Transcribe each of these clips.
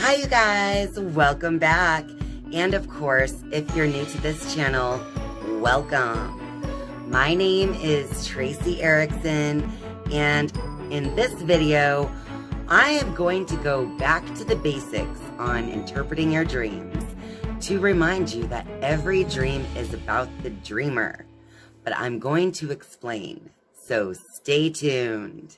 Hi you guys, welcome back. And of course, if you're new to this channel, welcome. My name is Tracy Erickson, and in this video, I am going to go back to the basics on interpreting your dreams to remind you that every dream is about the dreamer, but I'm going to explain, so stay tuned.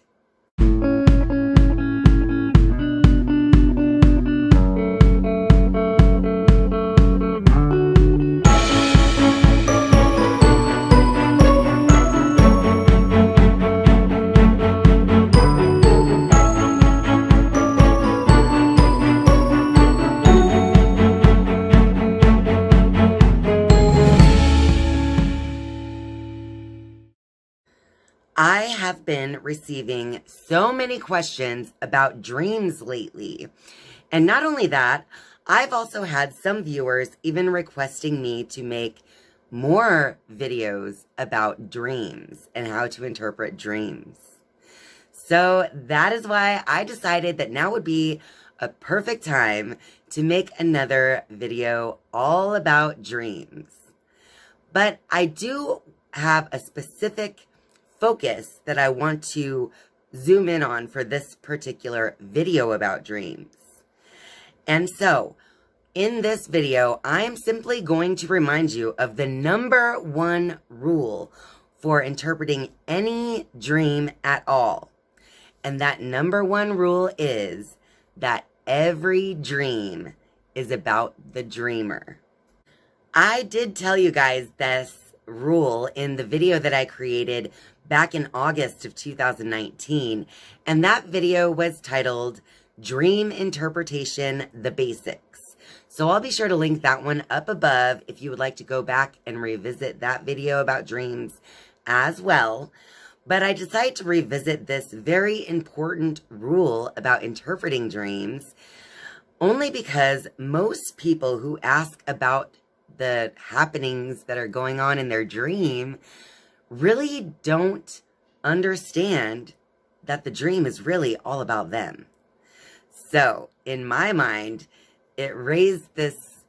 I have been receiving so many questions about dreams lately. And not only that, I've also had some viewers even requesting me to make more videos about dreams and how to interpret dreams. So that is why I decided that now would be a perfect time to make another video all about dreams. But I do have a specific focus that I want to zoom in on for this particular video about dreams. And so, in this video, I'm simply going to remind you of the #1 rule for interpreting any dream at all. And that #1 rule is that every dream is about the dreamer. I did tell you guys this rule in the video that I created back in August of 2019, and that video was titled Dream Interpretation, The Basics. So I'll be sure to link that one up above if you would like to go back and revisit that video about dreams as well. But I decided to revisit this very important rule about interpreting dreams only because most people who ask about the happenings that are going on in their dream really don't understand that the dream is really all about them. So, in my mind, it raised this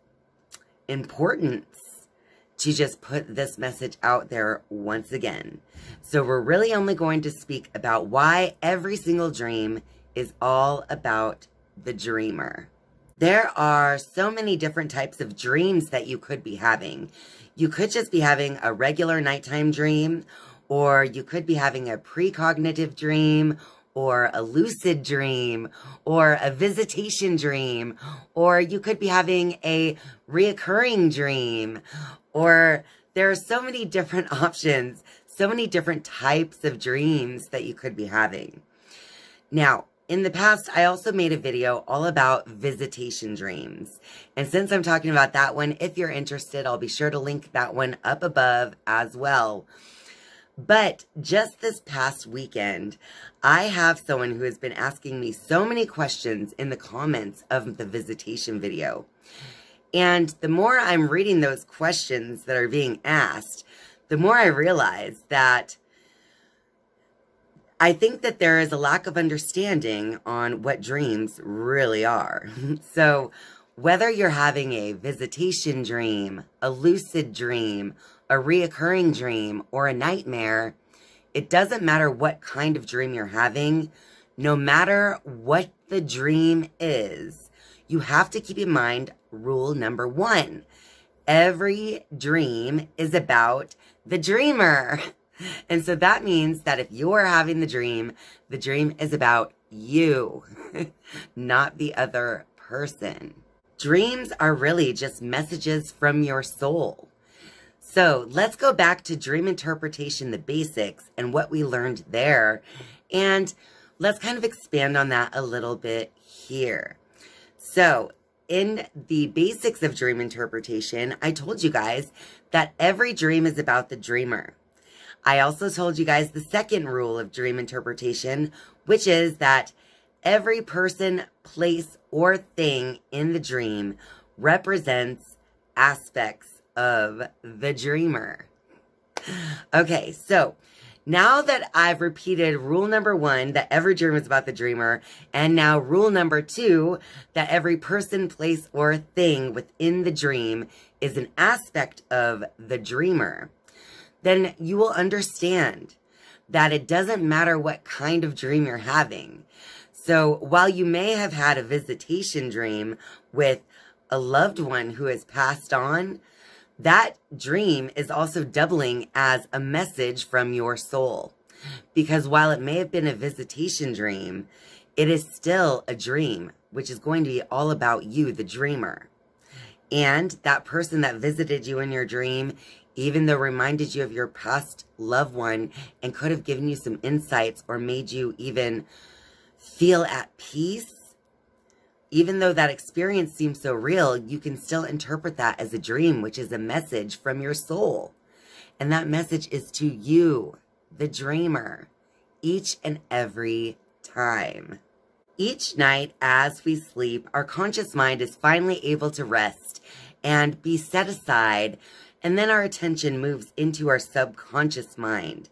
importance to just put this message out there once again. So we're really only going to speak about why every single dream is all about the dreamer. There are so many different types of dreams that you could be having. You could just be having a regular nighttime dream, or you could be having a precognitive dream, or a lucid dream, or a visitation dream, or you could be having a reoccurring dream, or there are so many different options, so many different types of dreams that you could be having. Now, in the past, I also made a video all about visitation dreams. And since I'm talking about that one, if you're interested, I'll be sure to link that one up above as well. But just this past weekend, I have someone who has been asking me so many questions in the comments of the visitation video. And the more I'm reading those questions that are being asked, the more I realize that I think that there is a lack of understanding on what dreams really are. So whether you're having a visitation dream, a lucid dream, a reoccurring dream, or a nightmare, it doesn't matter what kind of dream you're having. No matter what the dream is, you have to keep in mind rule #1. Every dream is about the dreamer. And so that means that if you're having the dream is about you, not the other person. Dreams are really just messages from your soul. So let's go back to dream interpretation, the basics, and what we learned there. And let's kind of expand on that a little bit here. So in the basics of dream interpretation, I told you guys that every dream is about the dreamer. I also told you guys the second rule of dream interpretation, which is that every person, place, or thing in the dream represents aspects of the dreamer. Okay, so Now that I've repeated rule number 1, that every dream is about the dreamer, and now rule number 2, that every person, place, or thing within the dream is an aspect of the dreamer, then you will understand that it doesn't matter what kind of dream you're having. So while you may have had a visitation dream with a loved one who has passed on, that dream is also doubling as a message from your soul. Because while it may have been a visitation dream, it is still a dream, which is going to be all about you, the dreamer. And that person that visited you in your dream, even though reminded you of your past loved one and could have given you some insights or made you even feel at peace, even though that experience seems so real, you can still interpret that as a dream, which is a message from your soul. And that message is to you, the dreamer, each and every time. Each night as we sleep, our conscious mind is finally able to rest and be set aside, and then our attention moves into our subconscious mind.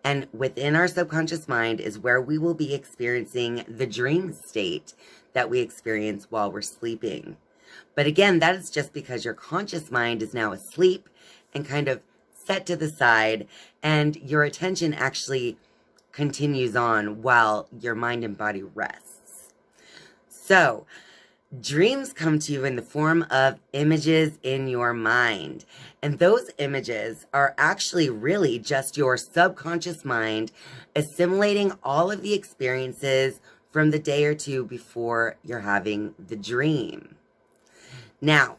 And within our subconscious mind is where we will be experiencing the dream state that we experience while we're sleeping. But again, that is just because your conscious mind is now asleep and kind of set to the side, and your attention actually continues on while your mind and body rests. So, dreams come to you in the form of images in your mind. And those images are actually really just your subconscious mind assimilating all of the experiences from the day or two before you're having the dream. Now,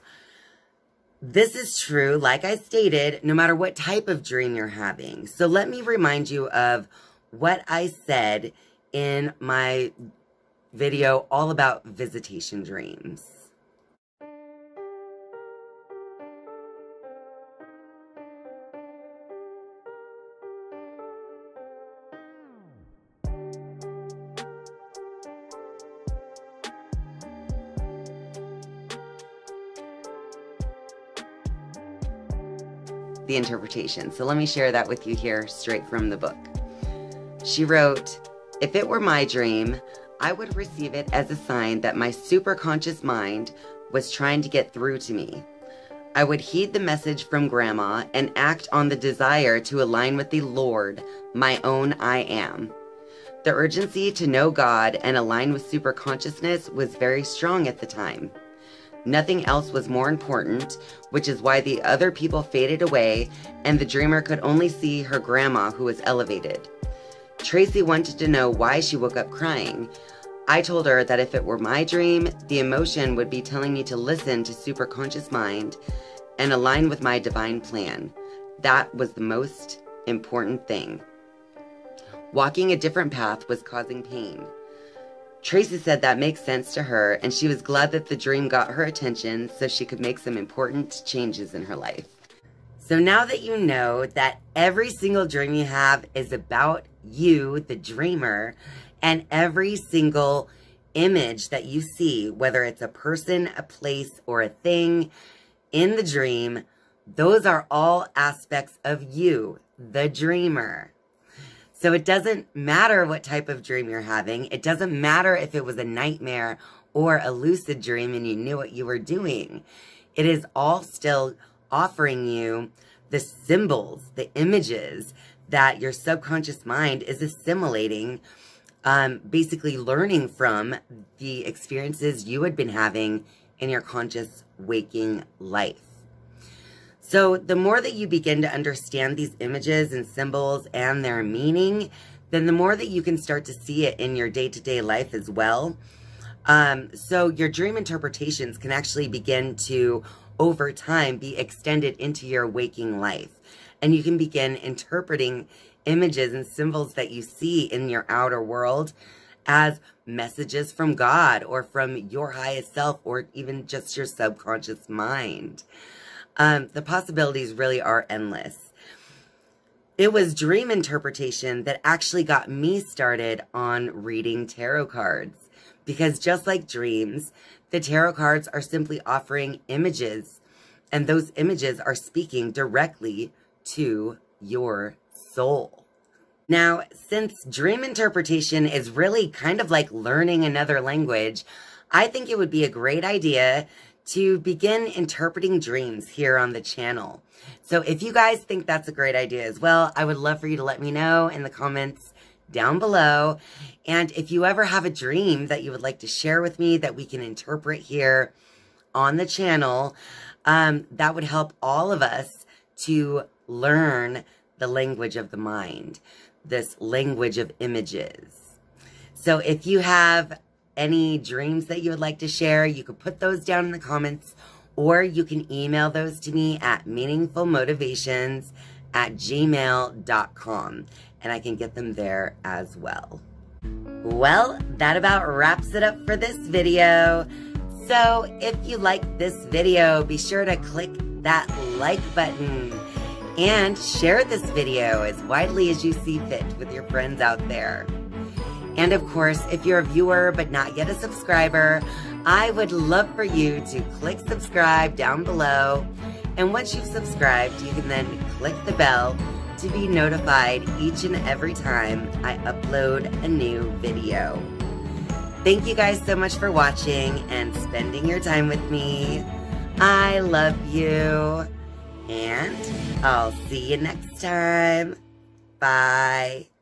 this is true, like I stated, no matter what type of dream you're having. So let me remind you of what I said in my video all about visitation dreams. The interpretation. So let me share that with you here straight from the book. She wrote, "If it were my dream, I would receive it as a sign that my superconscious mind was trying to get through to me. I would heed the message from Grandma and act on the desire to align with the Lord, my own I am. The urgency to know God and align with superconsciousness was very strong at the time. Nothing else was more important, which is why the other people faded away and the dreamer could only see her grandma who was elevated. Tracy wanted to know why she woke up crying. I told her that if it were my dream, the emotion would be telling me to listen to superconscious mind and align with my divine plan. That was the most important thing. Walking a different path was causing pain. Tracy said that makes sense to her, and she was glad that the dream got her attention so she could make some important changes in her life." So now that you know that every single dream you have is about you, the dreamer, and every single image that you see, whether it's a person, a place, or a thing in the dream, those are all aspects of you, the dreamer. So it doesn't matter what type of dream you're having. It doesn't matter if it was a nightmare or a lucid dream and you knew what you were doing. It is all still offering you the symbols, the images that your subconscious mind is assimilating, basically learning from the experiences you had been having in your conscious waking life. So the more that you begin to understand these images and symbols and their meaning, then the more that you can start to see it in your day-to-day life as well. So your dream interpretations can actually begin to, over time, be extended into your waking life. And you can begin interpreting images and symbols that you see in your outer world as messages from God or from your highest self or even just your subconscious mind. The possibilities really are endless. It was dream interpretation that actually got me started on reading tarot cards. Because just like dreams, the tarot cards are simply offering images. And those images are speaking directly to your soul. Now, since dream interpretation is really kind of like learning another language, I think it would be a great idea to begin interpreting dreams here on the channel. So if you guys think that's a great idea as well, I would love for you to let me know in the comments down below. And if you ever have a dream that you would like to share with me that we can interpret here on the channel, that would help all of us to learn the language of the mind, this language of images. So if you have any dreams that you would like to share, you could put those down in the comments, or you can email those to me at meaningfulmotivations@gmail.com, and I can get them there as well. Well, that about wraps it up for this video. So if you like this video, be sure to click that like button and share this video as widely as you see fit with your friends out there. And of course, if you're a viewer but not yet a subscriber, I would love for you to click subscribe down below. And once you've subscribed, you can then click the bell to be notified each and every time I upload a new video. Thank you guys so much for watching and spending your time with me. I love you. And I'll see you next time. Bye.